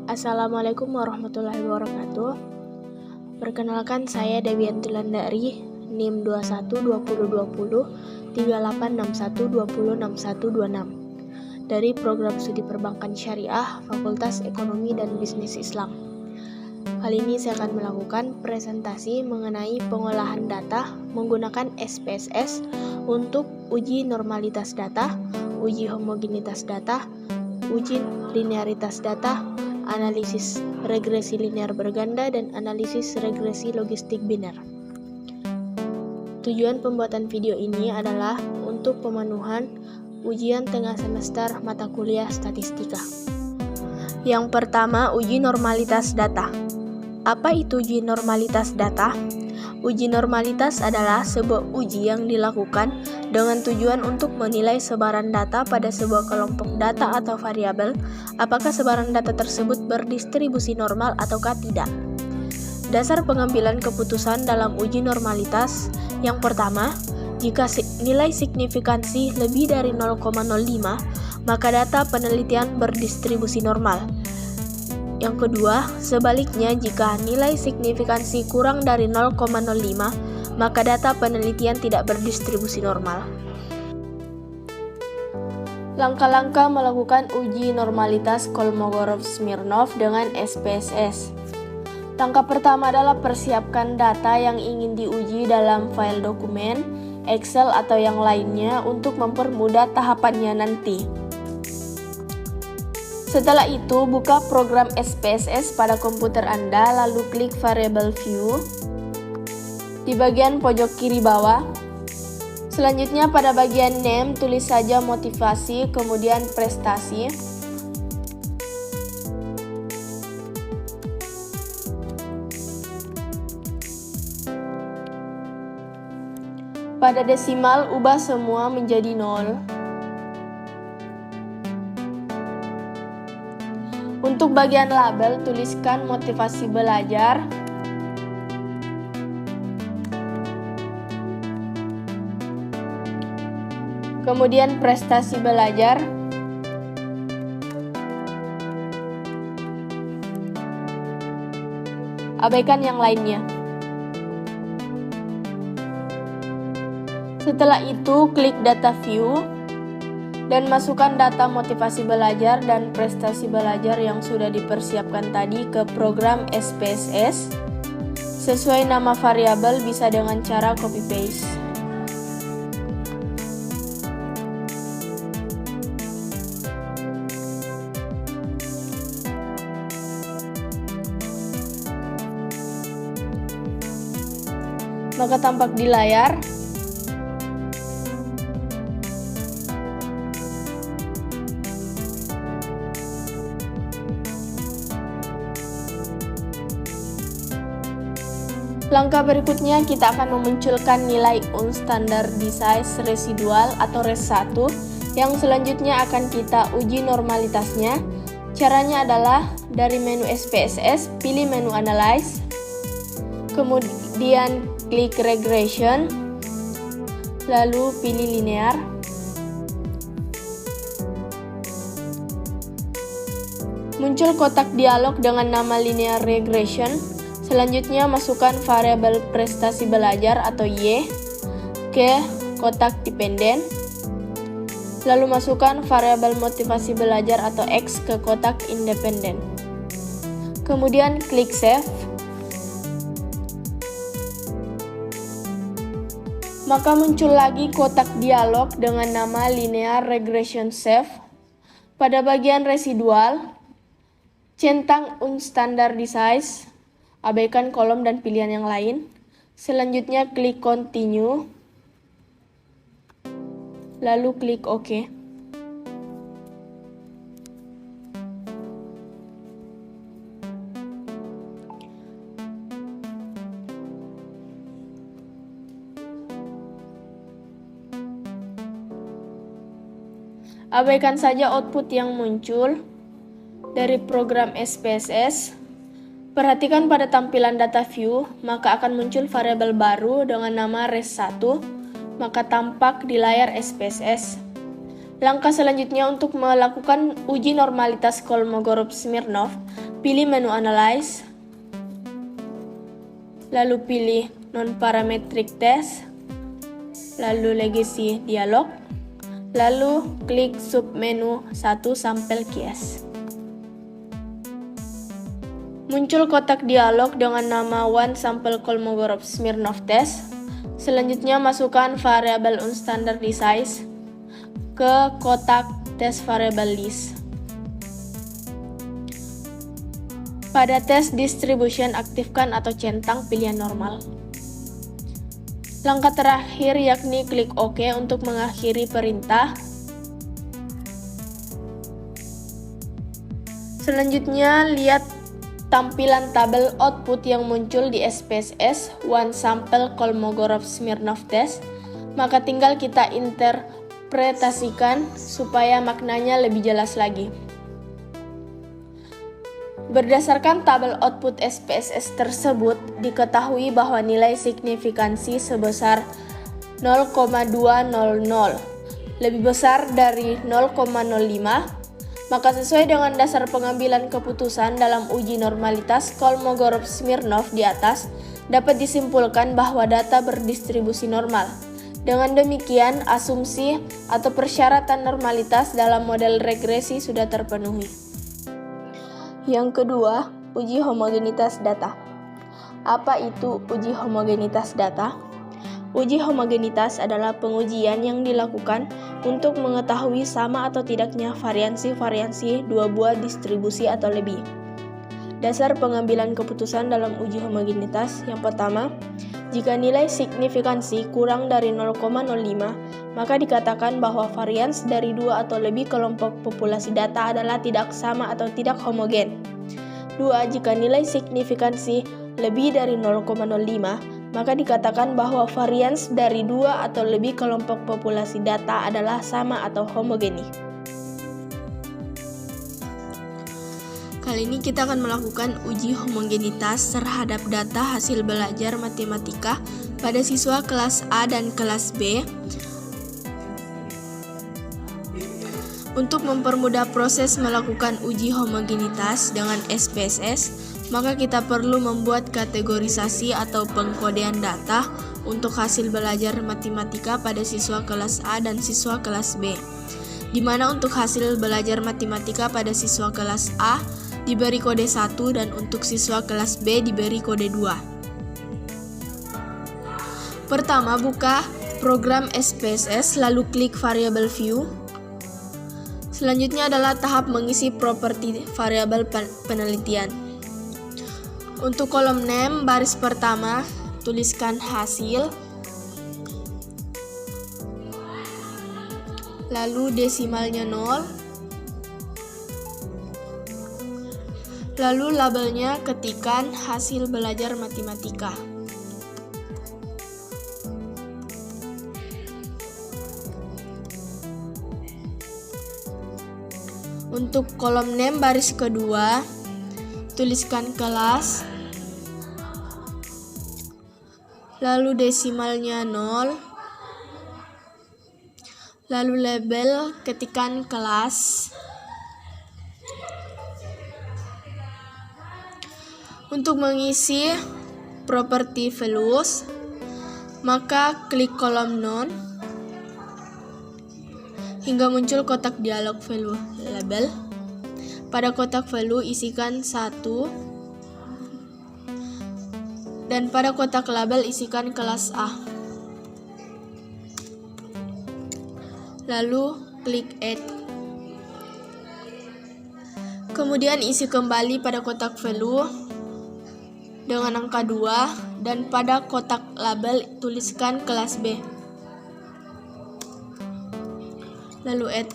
Assalamualaikum warahmatullahi wabarakatuh. Perkenalkan, saya Dewianti Landari, NIM 21 2020 3861 206126 dari Program Studi Perbankan Syariah Fakultas Ekonomi dan Bisnis Islam. Kali ini saya akan melakukan presentasi mengenai pengolahan data menggunakan SPSS untuk uji normalitas data, uji homogenitas data, uji linearitas data, analisis regresi linear berganda, dan analisis regresi logistik biner. Tujuan pembuatan video ini adalah untuk pemenuhan ujian tengah semester mata kuliah statistika. Yang pertama, uji normalitas data. Apa itu uji normalitas data? Uji normalitas adalah sebuah uji yang dilakukan dengan tujuan untuk menilai sebaran data pada sebuah kelompok data atau variabel, apakah sebaran data tersebut berdistribusi normal ataukah tidak. Dasar pengambilan keputusan dalam uji normalitas: yang pertama, jika nilai signifikansi lebih dari 0,05, maka data penelitian berdistribusi normal. Yang kedua, sebaliknya, jika nilai signifikansi kurang dari 0,05, maka data penelitian tidak berdistribusi normal. Langkah-langkah melakukan uji normalitas Kolmogorov-Smirnov dengan SPSS. Langkah pertama adalah persiapkan data yang ingin diuji dalam file dokumen, Excel atau yang lainnya untuk mempermudah tahapannya nanti. Setelah itu, buka program SPSS pada komputer Anda, lalu klik variable view di bagian pojok kiri bawah. Selanjutnya pada bagian name, tulis saja motivasi, kemudian prestasi. Pada desimal, ubah semua menjadi 0. Untuk bagian label, tuliskan motivasi belajar. Kemudian prestasi belajar. Abaikan yang lainnya. Setelah itu, klik data view dan masukkan data motivasi belajar dan prestasi belajar yang sudah dipersiapkan tadi ke program SPSS. Sesuai nama variabel, bisa dengan cara copy paste. Maka tampak di layar. Langkah berikutnya, kita akan memunculkan nilai unstandardized residual atau RES1 yang selanjutnya akan kita uji normalitasnya. Caranya adalah dari menu SPSS, pilih menu Analyze, kemudian klik Regression, lalu pilih Linear. Muncul kotak dialog dengan nama Linear Regression. Selanjutnya, masukkan variabel prestasi belajar atau Y ke kotak dependen. Lalu masukkan variabel motivasi belajar atau X ke kotak independen. Kemudian klik Save. Maka muncul lagi kotak dialog dengan nama Linear Regression Save. Pada bagian residual, centang unstandardized. Abaikan kolom dan pilihan yang lain. Selanjutnya klik Continue, lalu klik OK. Abaikan saja output yang muncul dari program SPSS. Perhatikan pada tampilan data view, maka akan muncul variabel baru dengan nama RES1, maka tampak di layar SPSS. Langkah selanjutnya untuk melakukan uji normalitas Kolmogorov-Smirnov, pilih menu Analyze, lalu pilih Non-Parametric Test, lalu Legacy Dialog, lalu klik submenu 1 Sampel Case. Muncul kotak dialog dengan nama One Sample Kolmogorov-Smirnov Test. Selanjutnya masukkan variabel unstandardized ke kotak test variable list. Pada test distribution, aktifkan atau centang pilihan normal. Langkah terakhir yakni klik OK untuk mengakhiri perintah. Selanjutnya, lihat tampilan tabel output yang muncul di SPSS One Sample Kolmogorov-Smirnov Test, maka tinggal kita interpretasikan supaya maknanya lebih jelas lagi. Berdasarkan tabel output SPSS tersebut, diketahui bahwa nilai signifikansi sebesar 0,200 lebih besar dari 0,05. Maka sesuai dengan dasar pengambilan keputusan dalam uji normalitas Kolmogorov-Smirnov di atas, dapat disimpulkan bahwa data berdistribusi normal. Dengan demikian, asumsi atau persyaratan normalitas dalam model regresi sudah terpenuhi. Yang kedua, uji homogenitas data. Apa itu uji homogenitas data? Uji homogenitas adalah pengujian yang dilakukan untuk mengetahui sama atau tidaknya variansi-variansi dua buah distribusi atau lebih. Dasar pengambilan keputusan dalam uji homogenitas yang pertama, jika nilai signifikansi kurang dari 0,05, maka dikatakan bahwa varians dari dua atau lebih kelompok populasi data adalah tidak sama atau tidak homogen. 2. Jika nilai signifikansi lebih dari 0,05, maka dikatakan bahwa varians dari dua atau lebih kelompok populasi data adalah sama atau homogeni. Kali ini kita akan melakukan uji homogenitas terhadap data hasil belajar matematika pada siswa kelas A dan kelas B. Untuk mempermudah proses melakukan uji homogenitas dengan SPSS, maka kita perlu membuat kategorisasi atau pengkodean data untuk hasil belajar matematika pada siswa kelas A dan siswa kelas B, di mana untuk hasil belajar matematika pada siswa kelas A diberi kode 1 dan untuk siswa kelas B diberi kode 2. Pertama, buka program SPSS lalu klik variable view. Selanjutnya adalah tahap mengisi properti variabel penelitian. Untuk kolom name baris pertama, tuliskan hasil, lalu desimalnya 0, lalu labelnya ketikkan hasil belajar matematika. Untuk kolom name baris kedua, tuliskan kelas, lalu desimalnya 0, lalu label ketikkan kelas. Untuk mengisi properti values, maka klik kolom none hingga muncul kotak dialog value label. Pada kotak value isikan 1 dan pada kotak label isikan kelas A. Lalu klik add. Kemudian isi kembali pada kotak value dengan angka 2 dan pada kotak label tuliskan kelas B. Lalu add.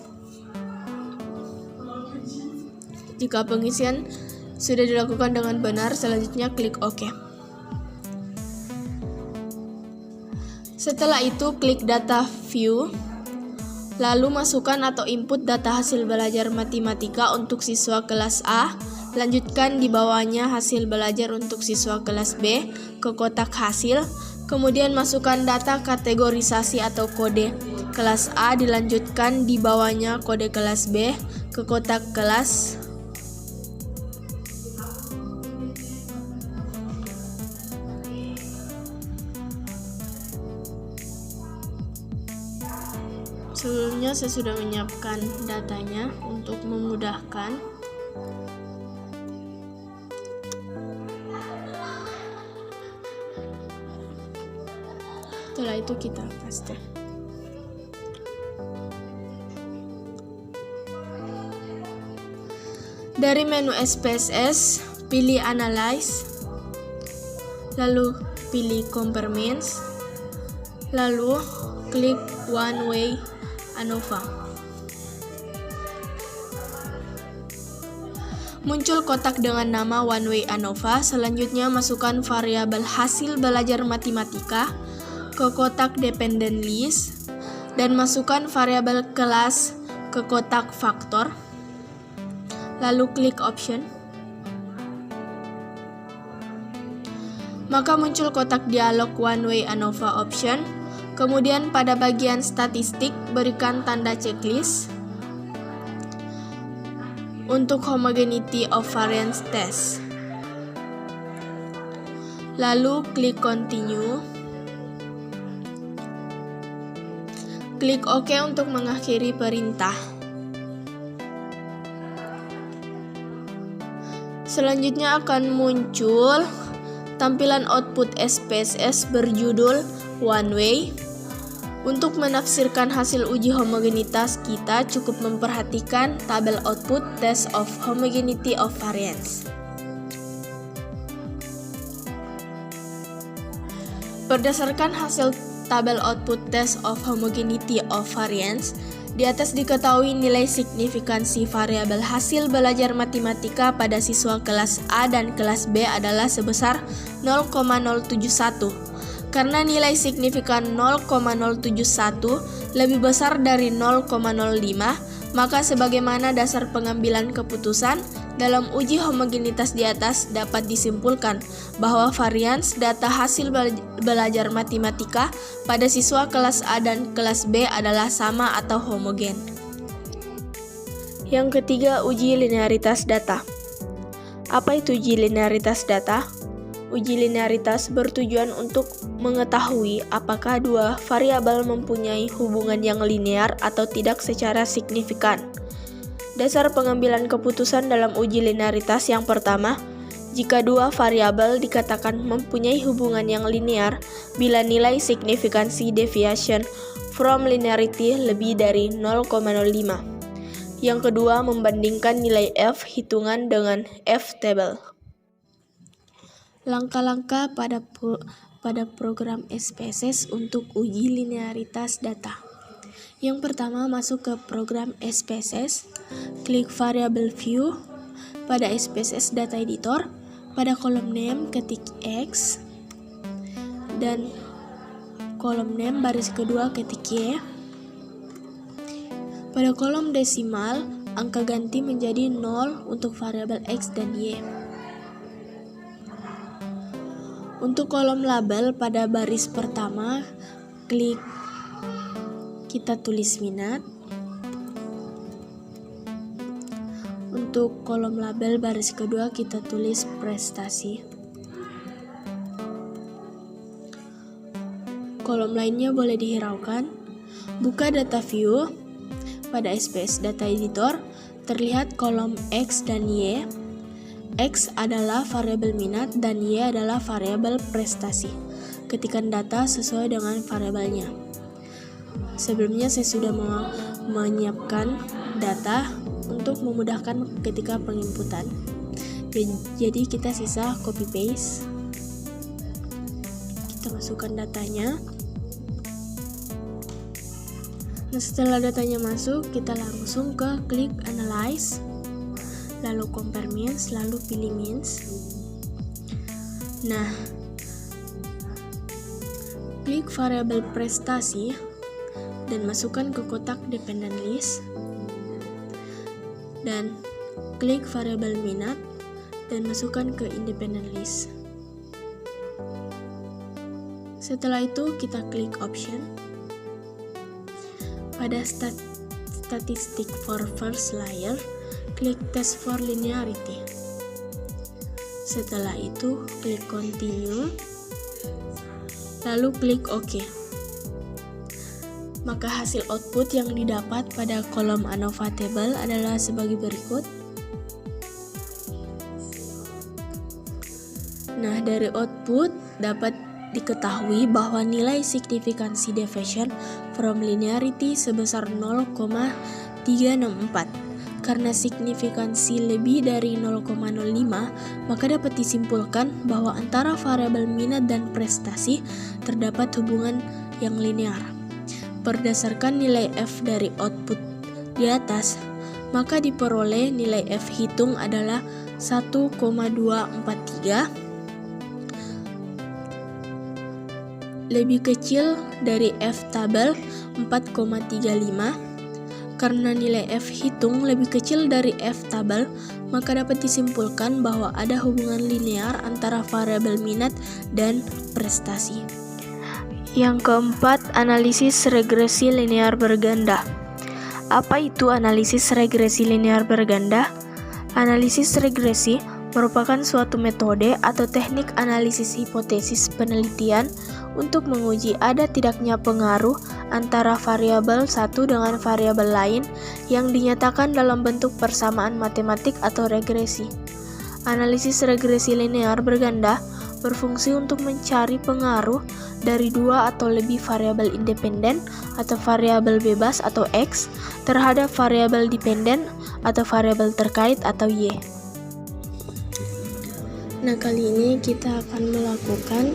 Jika pengisian sudah dilakukan dengan benar, selanjutnya klik OK. Setelah itu klik data view, lalu masukkan atau input data hasil belajar matematika untuk siswa kelas A. Lanjutkan di bawahnya hasil belajar untuk siswa kelas B ke kotak hasil. Kemudian masukkan data kategorisasi atau kode kelas A, dilanjutkan di bawahnya kode kelas B ke kotak kelas. Sebelumnya saya sudah menyiapkan datanya untuk memudahkan. Setelah itu kita paste. Dari menu SPSS, pilih Analyze, lalu pilih Compare Means, lalu klik One Way ANOVA. Muncul kotak dengan nama One Way ANOVA. Selanjutnya masukkan variabel hasil belajar matematika ke kotak Dependent List dan masukkan variabel kelas ke kotak faktor. Lalu klik Option. Maka muncul kotak dialog One Way ANOVA Option. Kemudian pada bagian statistik berikan tanda checklist untuk homogeneity of variance test. Lalu klik Continue. Klik OK untuk mengakhiri perintah. Selanjutnya akan muncul tampilan output SPSS berjudul One Way. Untuk menafsirkan hasil uji homogenitas, kita cukup memperhatikan tabel output Test of Homogeneity of Variance. Berdasarkan hasil tabel output Test of Homogeneity of Variance, di atas diketahui nilai signifikansi variabel hasil belajar matematika pada siswa kelas A dan kelas B adalah sebesar 0,071. Karena nilai signifikan 0,071 lebih besar dari 0,05, maka sebagaimana dasar pengambilan keputusan dalam uji homogenitas di atas dapat disimpulkan bahwa varians data hasil belajar matematika pada siswa kelas A dan kelas B adalah sama atau homogen. Yang ketiga, uji linearitas data. Apa itu uji linearitas data? Uji linearitas bertujuan untuk mengetahui apakah dua variabel mempunyai hubungan yang linear atau tidak secara signifikan. Dasar pengambilan keputusan dalam uji linearitas yang pertama, jika dua variabel dikatakan mempunyai hubungan yang linear bila nilai signifikansi deviation from linearity lebih dari 0,05. Yang kedua, membandingkan nilai F hitungan dengan F table. Langkah-langkah pada program SPSS untuk uji linearitas data. Yang pertama, masuk ke program SPSS, klik variable view, pada SPSS data editor, pada kolom name ketik X, dan kolom name baris kedua ketik Y. Pada kolom desimal, angka ganti menjadi 0 untuk variabel X dan Y. Untuk kolom label pada baris pertama, klik kita tulis minat. Untuk kolom label baris kedua, kita tulis prestasi. Kolom lainnya boleh dihiraukan. Buka data view. Pada SPS data editor, terlihat kolom X dan Y. X adalah variabel minat dan Y adalah variabel prestasi. Ketikkan data sesuai dengan variabelnya. Sebelumnya saya sudah menyiapkan data untuk memudahkan ketika penginputan. Jadi kita sisa copy paste. Kita masukkan datanya. Nah, setelah datanya masuk, kita langsung ke klik Analyze, lalu Compare Means, lalu pilih Means. Nah, klik variabel prestasi dan masukkan ke kotak Dependent List, dan klik variabel minat dan masukkan ke Independent List. Setelah itu kita klik Option. Pada statistik for first layer, klik Test for Linearity. Setelah itu, klik Continue, lalu klik OK. Maka hasil output yang didapat pada kolom ANOVA table adalah sebagai berikut. Nah, dari output dapat diketahui bahwa nilai signifikansi deviation from linearity sebesar 0,364. Karena signifikansi lebih dari 0,05, maka dapat disimpulkan bahwa antara variabel minat dan prestasi terdapat hubungan yang linear. Berdasarkan nilai F dari output di atas, maka diperoleh nilai F hitung adalah 1,243, lebih kecil dari F tabel 4,35. Karena nilai F hitung lebih kecil dari F tabel, maka dapat disimpulkan bahwa ada hubungan linear antara variabel minat dan prestasi. Yang keempat, analisis regresi linear berganda. Apa itu analisis regresi linear berganda? Analisis regresi merupakan suatu metode atau teknik analisis hipotesis penelitian untuk menguji ada tidaknya pengaruh antara variabel satu dengan variabel lain yang dinyatakan dalam bentuk persamaan matematik atau regresi. Analisis regresi linear berganda berfungsi untuk mencari pengaruh dari dua atau lebih variabel independen atau variabel bebas atau X terhadap variabel dependen atau variabel terkait atau Y. Nah, kali ini kita akan melakukan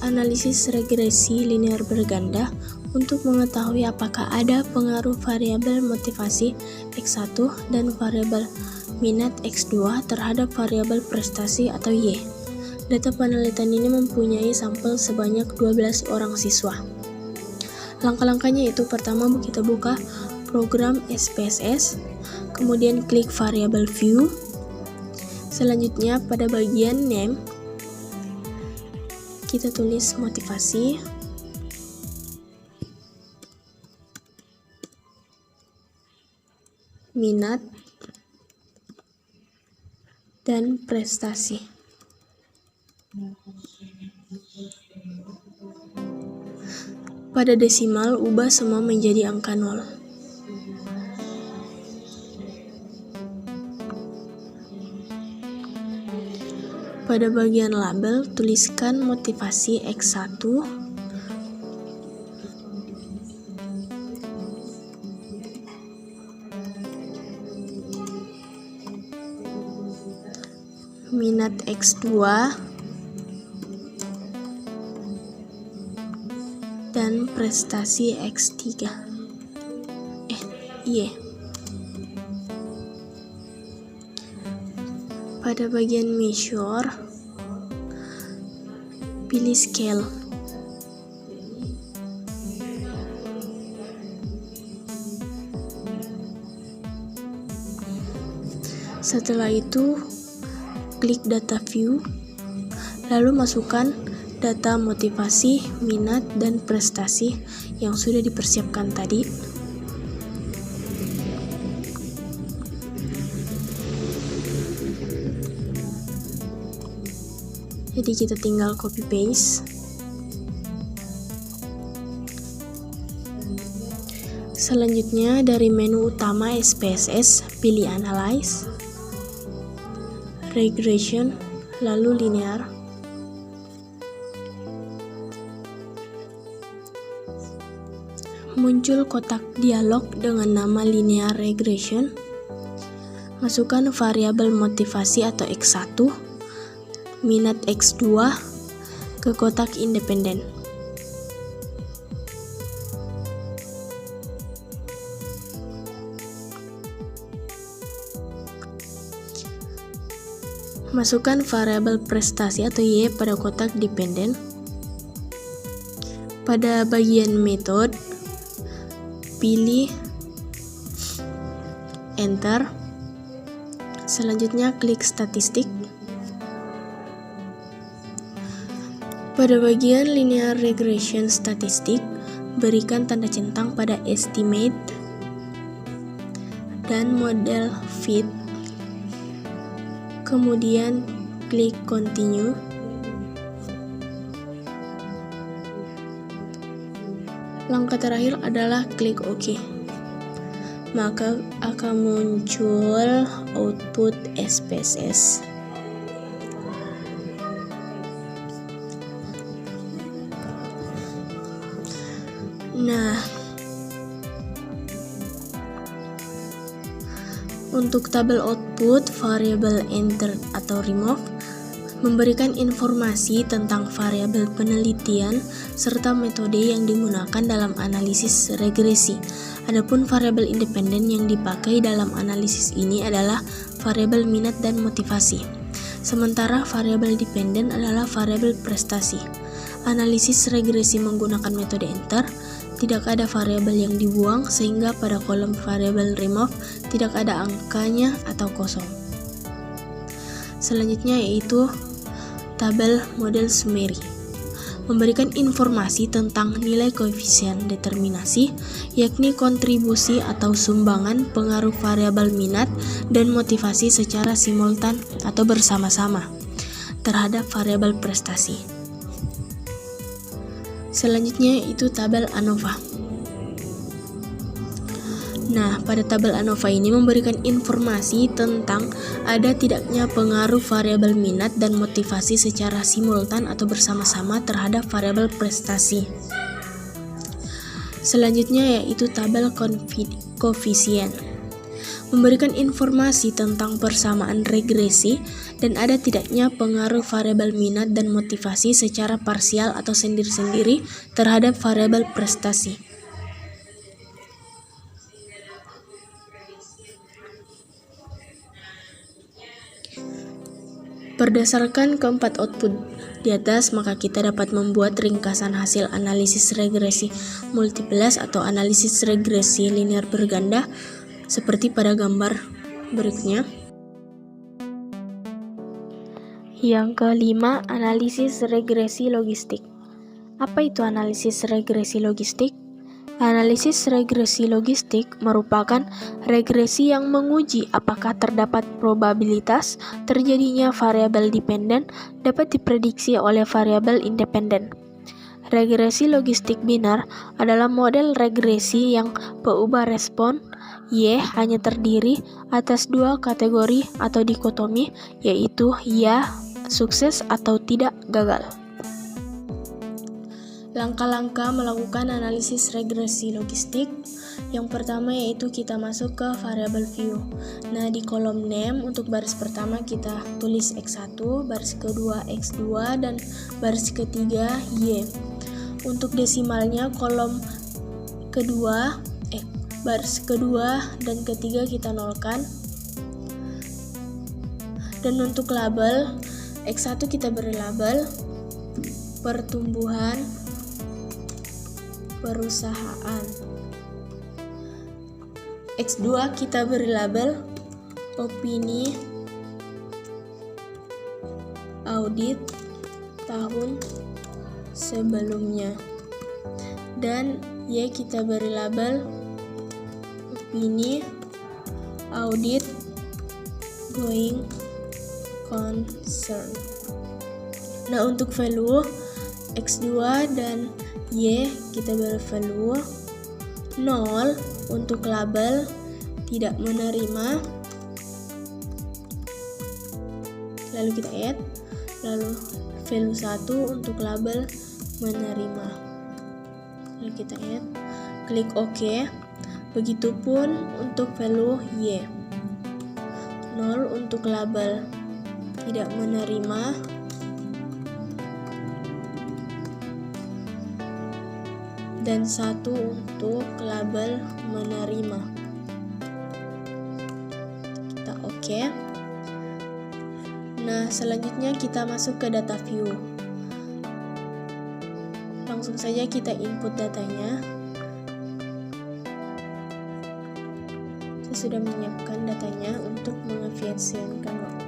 analisis regresi linear berganda untuk mengetahui apakah ada pengaruh variabel motivasi X1 dan variabel minat X2 terhadap variabel prestasi atau Y. Data penelitian ini mempunyai sampel sebanyak 12 orang siswa. Langkah-langkahnya itu, pertama kita buka program SPSS, kemudian klik variable view. Selanjutnya pada bagian name, kita tulis motivasi. Minat dan prestasi. Pada desimal, ubah semua menjadi angka 0. Pada bagian label, tuliskan motivasi X1, minat X2, dan prestasi X3. Y. Pada bagian measure, pilih scale. Setelah itu, klik data view, lalu masukkan data motivasi, minat, dan prestasi yang sudah dipersiapkan tadi. Jadi kita tinggal copy paste. Selanjutnya dari menu utama SPSS, pilih Analyze, Regression, lalu Linear. Muncul kotak dialog dengan nama Linear Regression. Masukkan variabel motivasi atau X1, minat X2 ke kotak independen. Masukkan variabel prestasi atau Y pada kotak dependen. Pada bagian method, pilih Enter. Selanjutnya klik statistik. Pada bagian linear regression statistik, berikan tanda centang pada estimate dan model fit. Kemudian klik continue. Langkah terakhir adalah klik OK. Maka akan muncul output SPSS. Nah, untuk tabel output, variabel enter atau remove memberikan informasi tentang variabel penelitian serta metode yang digunakan dalam analisis regresi. Adapun variabel independen yang dipakai dalam analisis ini adalah variabel minat dan motivasi. Sementara variabel dependen adalah variabel prestasi. Analisis regresi menggunakan metode enter, tidak ada variabel yang dibuang sehingga pada kolom variabel remove tidak ada angkanya atau kosong. Selanjutnya yaitu tabel model summary, memberikan informasi tentang nilai koefisien determinasi, yakni kontribusi atau sumbangan pengaruh variabel minat dan motivasi secara simultan atau bersama-sama terhadap variabel prestasi. Selanjutnya yaitu tabel ANOVA. Nah, pada tabel ANOVA ini memberikan informasi tentang ada tidaknya pengaruh variabel minat dan motivasi secara simultan atau bersama-sama terhadap variabel prestasi. Selanjutnya yaitu tabel koefisien, memberikan informasi tentang persamaan regresi dan ada tidaknya pengaruh variabel minat dan motivasi secara parsial atau sendiri-sendiri terhadap variabel prestasi. Berdasarkan keempat output di atas, maka kita dapat membuat ringkasan hasil analisis regresi multiples atau analisis regresi linear berganda seperti pada gambar berikutnya. Yang kelima, analisis regresi logistik. Apa itu analisis regresi logistik? Analisis regresi logistik merupakan regresi yang menguji apakah terdapat probabilitas terjadinya variabel dependen dapat diprediksi oleh variabel independen. Regresi logistik binar adalah model regresi yang peubah respon Y hanya terdiri atas dua kategori atau dikotomi, yaitu ya, sukses atau tidak, gagal. Langkah-langkah melakukan analisis regresi logistik. Yang pertama yaitu kita masuk ke variabel view. Nah, di kolom name untuk baris pertama kita tulis X1, baris kedua X2, dan baris ketiga Y. Untuk desimalnya kolom kedua, baris kedua dan ketiga kita nolkan. Dan untuk label, X1 kita beri label pertumbuhan perusahaan. X2 kita beri label opini audit tahun sebelumnya. Dan Y kita beri label opini audit going concern. Nah, untuk value X2 dan Y kita beri value 0 untuk label tidak menerima, lalu kita add, lalu value 1 untuk label menerima, lalu kita add, klik OK. Begitupun untuk value Y 0 untuk label tidak menerima, dan 1 untuk label menerima. Kita OK. Nah, selanjutnya kita masuk ke data view. Langsung saja kita input datanya. Saya sudah menyiapkan datanya untuk mengefisienkan waktu.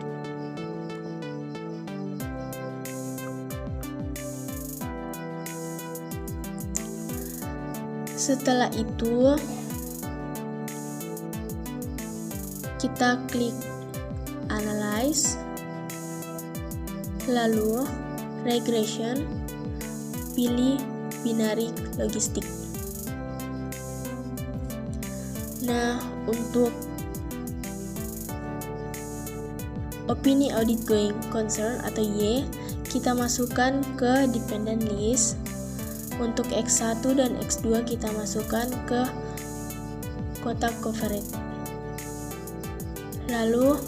Setelah itu kita klik analyze, lalu regression, pilih binary logistik. Nah, untuk opini audit going concern atau Y, kita masukkan ke dependent list. Untuk X1 dan X2 kita masukkan ke kotak coverage. Lalu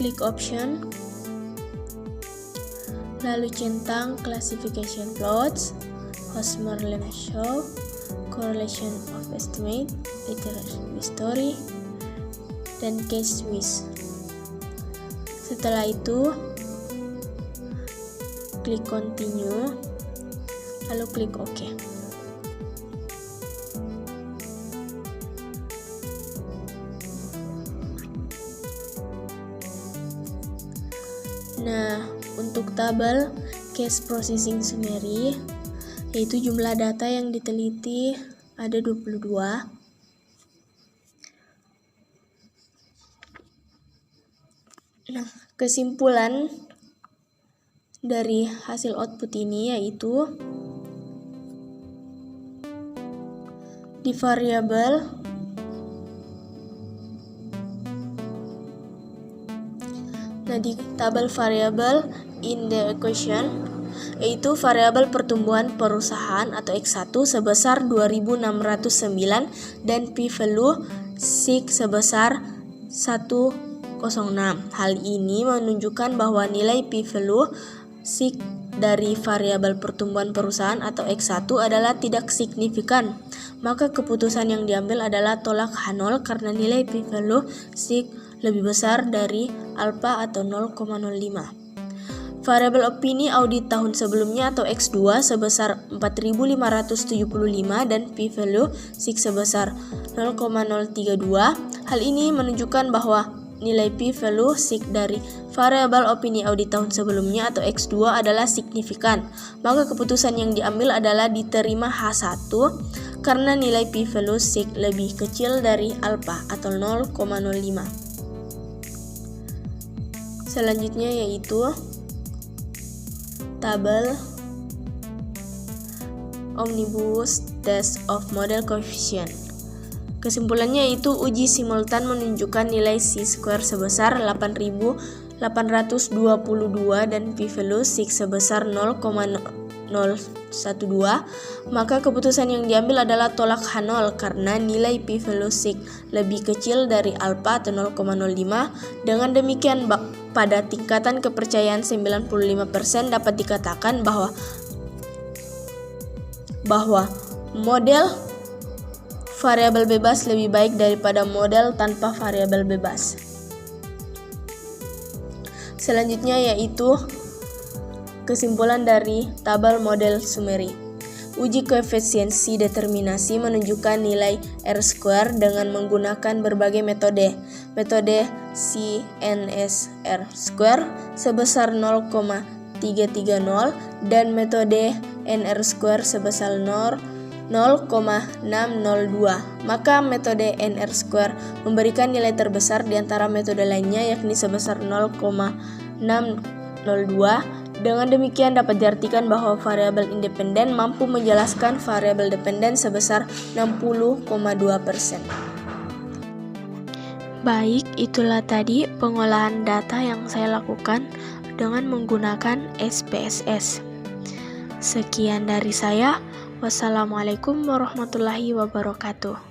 klik option, lalu centang classification plots, Hosmer lemma show, correlation of estimate, iteration history, dan case wish. Setelah itu klik continue, lalu klik OK. Nah, untuk tabel case processing summary, yaitu jumlah data yang diteliti ada 22. Nah, kesimpulan dari hasil output ini yaitu di variabel di tabel variabel in the equation, yaitu variabel pertumbuhan perusahaan atau X1 sebesar 2609 dan p-value SIG sebesar 106. Hal ini menunjukkan bahwa nilai p-value SIG dari variabel pertumbuhan perusahaan atau X1 adalah tidak signifikan. Maka keputusan yang diambil adalah tolak H0 karena nilai p-value SIG lebih besar dari alpha atau 0,05. Variabel opini audit tahun sebelumnya atau X2 sebesar 4575 dan p-value SIG sebesar 0,032. Hal ini menunjukkan bahwa nilai p-value SIG dari variabel opini audit tahun sebelumnya atau X2 adalah signifikan. Maka keputusan yang diambil adalah diterima H1 karena nilai p-value SIG lebih kecil dari alpha atau 0,05. Selanjutnya yaitu tabel Omnibus Test of Model Coefficient. Kesimpulannya yaitu uji simultan menunjukkan nilai C-square sebesar 8.822 dan p-value SIG sebesar 0,012. Maka keputusan yang diambil adalah tolak H0 karena nilai p-value SIG lebih kecil dari alpha atau 0,05. Dengan demikian pada tingkatan kepercayaan 95% dapat dikatakan bahwa model variabel bebas lebih baik daripada model tanpa variabel bebas. Selanjutnya yaitu kesimpulan dari tabel model summary. Uji koefisiensi determinasi menunjukkan nilai R-square dengan menggunakan berbagai metode. Metode CNSR square sebesar 0,330 dan metode NR square sebesar 0,602. Maka metode NR square memberikan nilai terbesar di antara metode lainnya yakni sebesar 0,602. Dengan demikian dapat diartikan bahwa variabel independen mampu menjelaskan variabel dependen sebesar 60,2%. Baik, itulah tadi pengolahan data yang saya lakukan dengan menggunakan SPSS. Sekian dari saya. Wassalamualaikum warahmatullahi wabarakatuh.